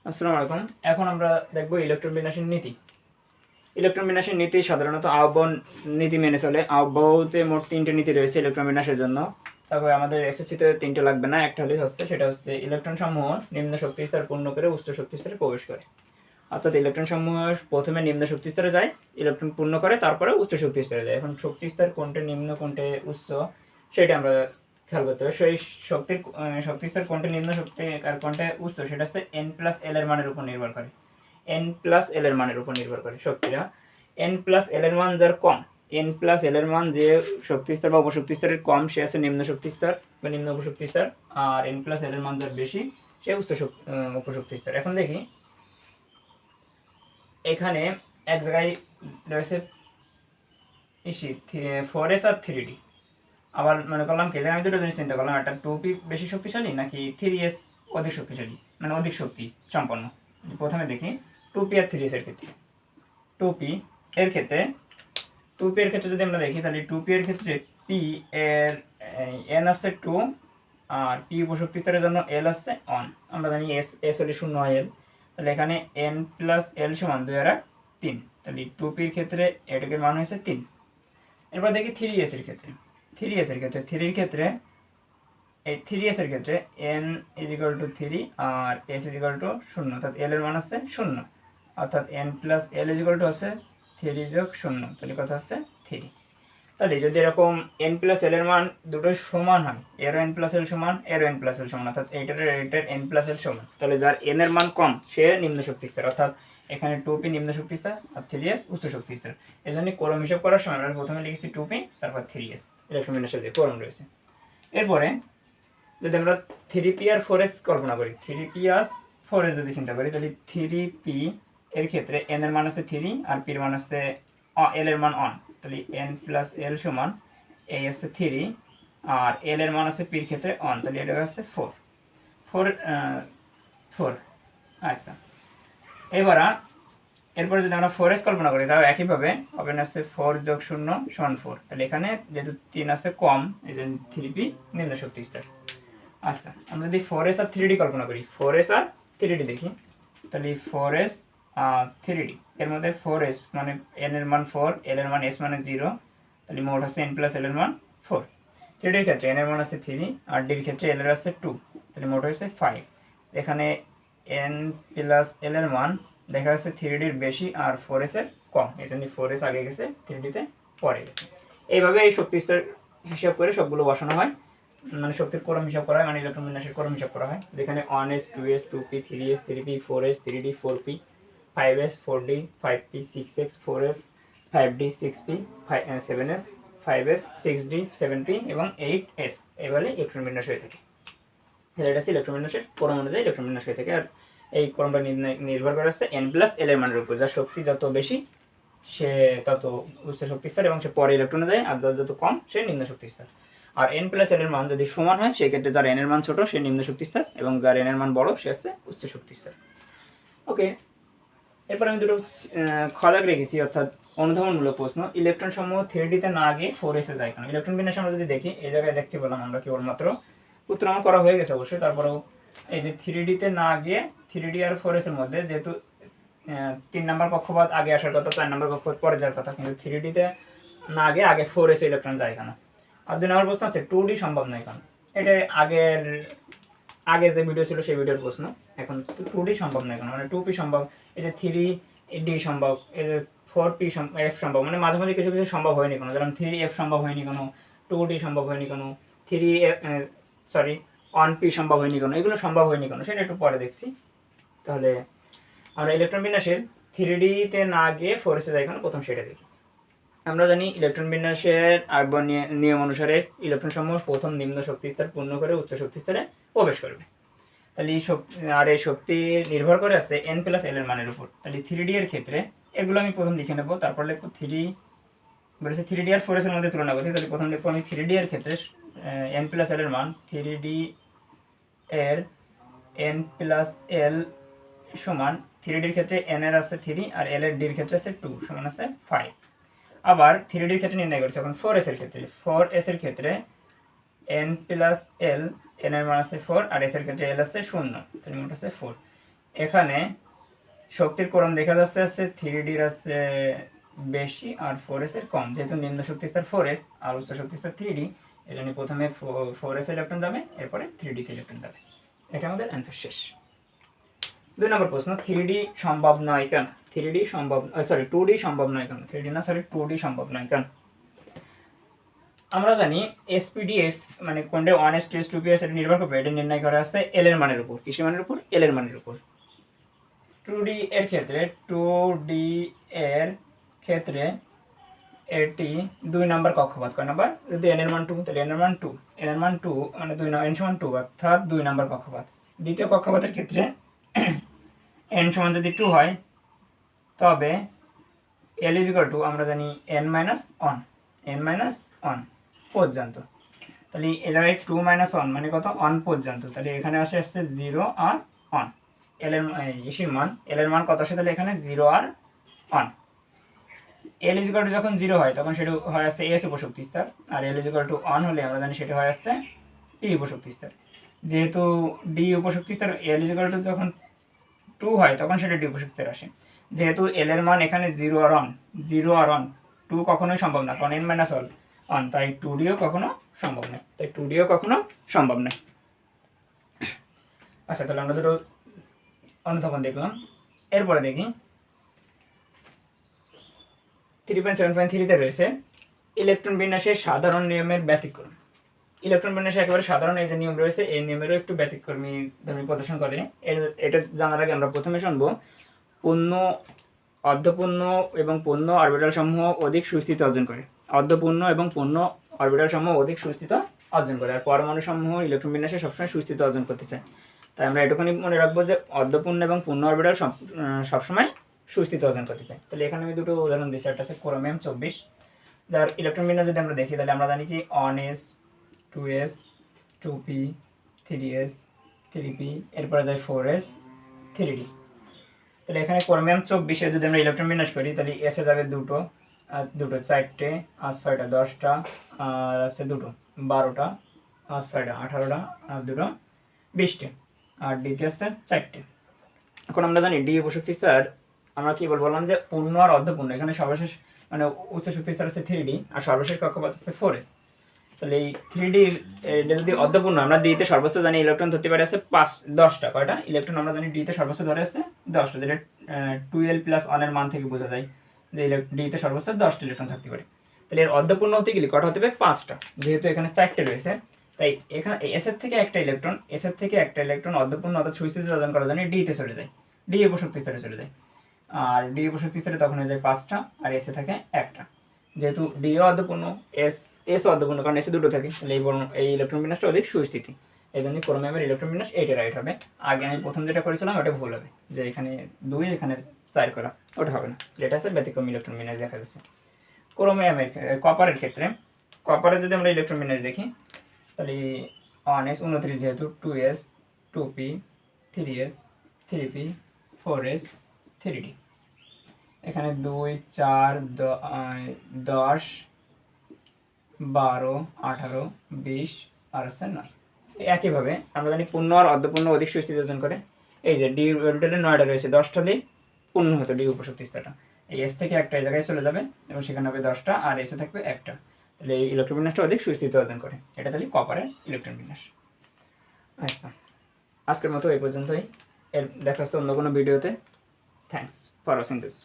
আসসালামু আলাইকুম। এখন আমরা দেখব ইলেকট্রন বিন্যাসের নীতি। ইলেকট্রন বিন্যাসের নীতি সাধারণত আহ্বান নীতি মেনে চলে। আহ্বাতে মোট 3টে নীতি রয়েছে ইলেকট্রন বিন্যাসের জন্য। তারপরে আমাদের এসএসসিতে 3টে লাগবে না, একটা হলেই হচ্ছে। সেটা হচ্ছে ইলেকট্রন সমূহ নিম্ন শক্তি স্তর পূর্ণ করে উচ্চ শক্তি স্তরে প্রবেশ করে। অর্থাৎ ইলেকট্রন সমূহ প্রথমে নিম্ন শক্তি স্তরে যায়, ইলেকট্রন পূর্ণ করে, তারপরে উচ্চ শক্তি স্তরে যায়। এখন শক্তি স্তর কোনটা নিম্ন কোনটা উচ্চ সেটা আমরা খেয়াল করতে হবে। সেই শক্তি স্তর কোনটা নিম্ন শক্তি আর কোনটা উচ্চ সেটা হচ্ছে n+l এর মানের উপর নির্ভর করে। n+l এর মানের উপর নির্ভর করে শক্তিটা। n+l এর মান যার কম, n+l এর মান যে শক্তি স্তর বা উপশক্তি স্তরের কম সে আছে নিম্ন শক্তি স্তর বা নিম্ন উপশক্তি স্তর, আর n+l এর মান যার বেশি সে উচ্চ উপশক্তি স্তর। এখন দেখি এখানে এক জায়গায় রয়েছে 4s আর 3d। আবার মনে করলাম কি আমি দুটো জিনিস চিন্তা করলাম, একটা 2p বেশি শক্তিশালী নাকি 3s অধিক শক্তিশালী, মানে অধিক শক্তি সম্পন্ন। প্রথমে দেখি 2p আর 3s এর ক্ষেত্রে। 2p এর ক্ষেত্রে 2p এর ক্ষেত্রে যদি আমরা দেখি তাহলে 2p এর ক্ষেত্রে p এর n আছে 2 আর p উপশক্তি স্তরের জন্য l আছে 1। আমরা জানি s হলে 0 হয় l, তাহলে এখানে n+l সমান 2 আর 3, তাহলে 2p এর ক্ষেত্রে এটাকে মান হয়েছে 3। এরপর দেখি 3s এর ক্ষেত্রে। 3s এর ক্ষেত্রে 3 এর ক্ষেত্রে এই 3s এর ক্ষেত্রে n = 3 আর s = 0, অর্থাৎ l এর মান আছে 0, অর্থাৎ n+l = হচ্ছে 3 যোগ 0, তাহলে কথা হচ্ছে 3। তাহলে যদি এরকম n+l এর মান দুটো সমান হয়, এরও n+l সমান এরও n+l সমান, অর্থাৎ এইটার n+l সমান, তাহলে যার n এর মান কম সে নিম্ন শক্তি স্তর, অর্থাৎ এখানে 2p নিম্ন শক্তি স্তর আর 3s উচ্চ শক্তি স্তর। এই জন্য ক্রম হিসাব করার সময় আমরা প্রথমে লিখেছি 2p তারপর 3s, ইলেকট্রন বিন্যাসের যে ক্রম রয়েছে। এরপরে যদি আমরা 3p আর 4s কল্পনা করি, 3p আর 4s যদি চিন্তা করি, তাহলে 3p এর ক্ষেত্রে n এর মান আছে 3 আর p এর মান আছে l এর মান 1, তাহলে n+l সমান এই আছে 3 আর l এর মান আছে p এর ক্ষেত্রে 1, তাহলে এটা হচ্ছে 4। আচ্ছা, এরপরে যদি আমরা 4s কল্পনা করি তাহলে একইভাবে হবে না, হচ্ছে 4 যোগ 0 সমান 4। তাহলে এখানে যেহেতু 3 আছে কম এই জন্য 3p নিম্ন শক্তি স্তর। আচ্ছা, আমরা যদি 4s আর 3d কল্পনা করি, 4s আর 3d দেখি, তাহলে 4s আর 3d এর মধ্যে 4s মানে n এর মান 4, l এর মান s মানে 0, তাহলে মোট আছে n+l এর মান 4। 3d এর ক্ষেত্রে n এর মান আছে 3 আর d এর ক্ষেত্রে l এর আছে 2, তাহলে মোট হয়েছে 5। এখানে n+l এর মান দেখা যাচ্ছে 3d এর বেশি আর 4s এর কম, এই জন্য 4s আগে গেছে 3d তে পরে গেছে। এইভাবে এই শক্তি স্তর হিসাব করে সবগুলো বসানো হয়, মানে শক্তির ক্রম হিসাব করা হয়, মানে ইলেকট্রন বিন্যাসের ক্রম হিসাব করা হয়, যেখানে 1s 2s 2p 3s 3p 4s 3d 4p 5s 4d 5p 6s 4f 5d 6p 7s 5f 6d 7p এবং 8s। এভাবে ইলেকট্রন বিন্যাস হয়ে থাকে। এটা হচ্ছে ইলেকট্রন বিন্যাসের ক্রম অনুযায়ী ইলেকট্রন বিন্যাস হয়ে থাকে। আর এই ক্রমটা নির্ভর করে হচ্ছে n+l এর মানের উপর। যার শক্তি যত বেশি সে তত উচ্চ শক্তি স্তর এবং সে পরে ইলেকট্রনে যায়, আর যত কম সে নিম্ন শক্তি স্তর। আর n+l এর মান যদি সমান হয় সেক্ষেত্রে যার n এর মান ছোট সে নিম্ন শক্তি স্তর এবং যার n এর মান বড় সে হচ্ছে উচ্চ শক্তি স্তর। ওকে, এরপর আমি দুটো খলাক রেখেছি, অর্থাৎ অনুধাবনমূলক প্রশ্ন। ইলেকট্রন সমূহ 3d তে না গিয়ে 4s এ যায় কেন? ইলেকট্রন বিন্যাস আমরা যদি দেখি এই জায়গায় দেখতে পেলাম আমরা কেবলমাত্র উত্তর আমার করা হয়ে গেছে অবশ্যই। তারপরেও এই যে 3d তে না গিয়ে 3d আর 4s এর মধ্যে যেহেতু 3 নম্বর কক্ষপথ আগে আসার কথা, 4 নম্বর কক্ষপথ পরে যাওয়ার কথা, কিন্তু 3d তে না গিয়ে আগে 4s এ ইলেকট্রন যায় কেন? আর 2 নম্বর প্রশ্ন আছে 2d সম্ভব নয় কেন? এটা আগে যে ভিডিও ছিল সেই ভিডিওর প্রশ্ন। এখন 2d সম্ভব নয় কেন, মানে 2p সম্ভব, এই যে 3d সম্ভব, এই যে 4p f সম্ভব, মানে মাঝে মাঝে কিছু কিছু সম্ভব হয়নি কোনো, যেমন 3f সম্ভব হয়নি কোনো, 2d সম্ভব হয়নি কোনো, 1p সম্ভব হয়নি কোনো, এগুলো সম্ভব হয়নি কোনো, সেটা একটু পরে দেখছি। তাহলে আমরা ইলেকট্রন বিন্যাসের 3d তে না গিয়ে 4s এ যাই কেন, প্রথম সেটা দেখি। আমরা জানি ইলেকট্রন বিন্যাসের আহ্বান নিয়ম অনুসারে ইলেকট্রন সমূহ প্রথম নিম্ন শক্তি স্তর পূর্ণ করে উচ্চ শক্তি স্তরে প্রবেশ করবে। তাহলে এই শক্তি নির্ভর করে আছে n+l এর মানের উপর। তাহলে 3d এর ক্ষেত্রে এগুলো আমি প্রথম লিখে নেব, তারপর লিখব 3d আর 4s এর মধ্যে তুলনা করছি। তাহলে প্রথম লিখব আমি 3d এর ক্ষেত্রে n+l এর মান, 3d এর n+l সমান 3d এর ক্ষেত্রে n এর আছে 3 আর l এর d এর ক্ষেত্রে আছে 2 সমান আছে 5। আবার 3d এর ক্ষেত্রে নির্ণয় করছি এখন 4s এর ক্ষেত্রে। 4s এর ক্ষেত্রে n+l, n এর মান আছে 4 আর s এর ক্ষেত্রে l আছে 0, তাহলে মোট আছে 4। এখানে শক্তির ক্রম দেখা যাচ্ছে আছে 3D-র আছে বেশি আর 4s এর কম, যেহেতু নিম্ন শক্তি স্তর 4s আর উচ্চ শক্তি স্তর 3D, এই জন্য প্রথমে 4s ইলেকট্রন যাবে, এরপরে 3D তে ইলেকট্রন যাবে। এটা আমাদের অ্যান্সার শেষ। 2 নম্বর প্রশ্ন, 3D সম্ভব নয় কেন? 3D সম্ভব, সরি 2D সম্ভব নয় কেন? 3D না, সরি 2D সম্ভব নয় কেন? আমরা জানি এসপিডিএফ মানে কোনটা 1s 2s 2ps এটা নির্ভর করবে, এটা নির্ণয় করা আছে এল এর মানের উপর। কিসের মানের উপর? এল এর মানের উপর। 2D এর ক্ষেত্রে 2D এর ক্ষেত্রে এটি 2 নম্বর কক্ষপথ। কয় নম্বর? যদি n এর মান 2, তাহলে n এর মান 2, n এর মান 2 মানে 2 n সমান 2, অর্থাৎ 2 নম্বর কক্ষপথ। দ্বিতীয় কক্ষপথের ক্ষেত্রে n সমান যদি 2 হয়, তবে l ইকুয়াল টু আমরা জানি n মাইনাস 1 পর্যন্ত। তাহলে এ জায়গায় 2 মাইনাস 1 মানে কত? 1 পর্যন্ত। তাহলে এখানে আসছে 0 আর 1। এল এর মান, এল এর মান কত আসে? তাহলে এখানে 0 আর 1। এল ইকুয়াল টু যখন 0 হয় তখন সেটা হয় আসছে এস উপশক্তি স্তর, আর এল ইকুয়াল টু 1 হলে আমরা জানি সেটা হয় আসছে টি উপশক্তি স্তর। যেহেতু ডি উপশক্তি স্তর, এল ইকুয়াল টু যখন 2 হয় তখন সেটা ডি উপশক্তি স্তর আসে। যেহেতু এল এর মান এখানে 0 আর 1, 2 কখনোই সম্ভব না, কারণ n মাইনাস 1, তাই 2ডিও কখনো সম্ভব নয়। আচ্ছা, তাহলে আমরা দুটো অনুধাবন দেখলাম। এরপরে দেখি 3.7.3-তে রয়েছে ইলেকট্রন বিন্যাসের সাধারণ নিয়মের ব্যতিক্রম। ইলেকট্রন বিন্যাসে একেবারে সাধারণ এই যে নিয়ম রয়েছে, এই নিয়মেরও একটু ব্যতিক্রমী ধর্মী প্রদর্শন করে। এটা জানার আগে আমরা প্রথমে শুনবো পূর্ণ, অর্ধপূর্ণ এবং পূর্ণ অরবিটাল সমূহ অধিক সুস্থিতি অর্জন করে। অর্ধপূর্ণ এবং পূর্ণ অরবিটাল সমূহ অধিক সুস্থিতি অর্জন করে, আর পরমাণু সমূহ ইলেকট্রন বিন্যাসে সবসময় সুস্থিতি অর্জন করতে চায়। তাই আমরা এটুকুনি মনে রাখবো যে অর্ধপূর্ণ এবং পূর্ণ অরবিটাল সবসময় সুস্থিতি অর্জন করতে চাই। তাহলে এখানে আমি দুটো উদাহরণ দিচ্ছি। একটা আছে ক্রোমিয়াম 24, যার ইলেকট্রন বিন্যাস যদি আমরা দেখি তাহলে আমরা জানি কি 1s 2s 2p 3s 3p, এরপরে যায় 4s 3d। তাহলে এখানে ক্রোমিয়াম 24-এ যদি আমরা ইলেকট্রন বিন্যাস করি তাহলে এসে যাবে দুটো, আর দুটো 4টে, আর 6টা 10টা, আর আছে দুটো 12টা, আর 6টা 18টা, আর দুটো 20টে, আর ডিতে আছে 4টে। এখন আমরা জানি ডি উপশক্তি স্তর আমরা কি বললাম যে পূর্ণ আর অর্ধপূর্ণ। এখানে সর্বশেষ মানে উচ্চ শক্তি স্তর আছে 3D আর সর্বশেষ কক্ষপথ আছে 4s। তাহলে এই 3D যদি অর্ধপূর্ণ, আমরা ডিতে সর্বোচ্চ জানি ইলেকট্রন ধরতে পারে আছে 10টা। কয়টা ইলেকট্রন আমরা জানি ডিতে সর্বোচ্চ ধরে আছে 10টা, যেটা 2l প্লাস 1 এর মান থেকে বোঝা যায় যে ডিতে সর্বোচ্চ 10টা ইলেকট্রন থাকতে পারে। তাহলে এর অর্ধপূর্ণ হতে গেলে কটা হতে পারে? 5টা। যেহেতু এখানে 4টে রয়েছে, তাই এখানে এস এর থেকে একটা ইলেকট্রন অর্ধপূর্ণ অর্থাৎ সুস্থিতি অর্জন করার জন্য ডিতে চলে যায়, ডি উপশক্তি স্তরে চলে যায়। আর ডি উপশক্তি স্তরে তখন হয়ে যায় 5টা, আর এসে থাকে একটা। যেহেতু ডিও অর্ধপূর্ণ, এস অর্ধপূর্ণ, কারণ এসে দুটো থাকে, তাহলে এই ইলেকট্রন বিন্যাসটা অধিক সুস্থিতি। এই জন্য ক্রোমিয়ামের ইলেকট্রন বিন্যাস এইটা রাইট হবে। আগে আমি প্রথম যেটা করেছিলাম ওটা ভুল হবে, যে এখানে 2 এখানে 4 করা, ওটা হবে না। এটা আছে ব্যতিক্রম ইলেকট্রন বিন্যাস দেখা যাচ্ছে। ক্রোমিয়ামের কপারের ক্ষেত্রে, কপারে যদি আমরা ইলেকট্রন বিন্যাস দেখি তাহলে 1s 29, যেহেতু 2s 2p 3s 3p 4s 3d। এখানে 2 4 10 12 18 20 আর আছে 9। একইভাবে আমরা জানি পূর্ণ আর অর্ধপূর্ণ অধিক সুস্থিতি অর্জন করে। এই যে ডি অরবিটালে 9টা রয়েছে, 10টা হলেই পূর্ণ হতো ডি উপশক্তি স্তরটা। এই এস থেকে একটা এই জায়গায় চলে যাবে এবং সেখানে হবে 10টা, আর এসে থাকবে একটা। তাহলে এই ইলেকট্রন বিন্যাসটা অধিক সুস্থিতি অর্জন করে। এটা তাহলে কপারের ইলেকট্রন বিন্যাস। আচ্ছা, আজকের মতো এই পর্যন্তই। দেখা হচ্ছে অন্য কোনো ভিডিওতে। Thanks for watching this.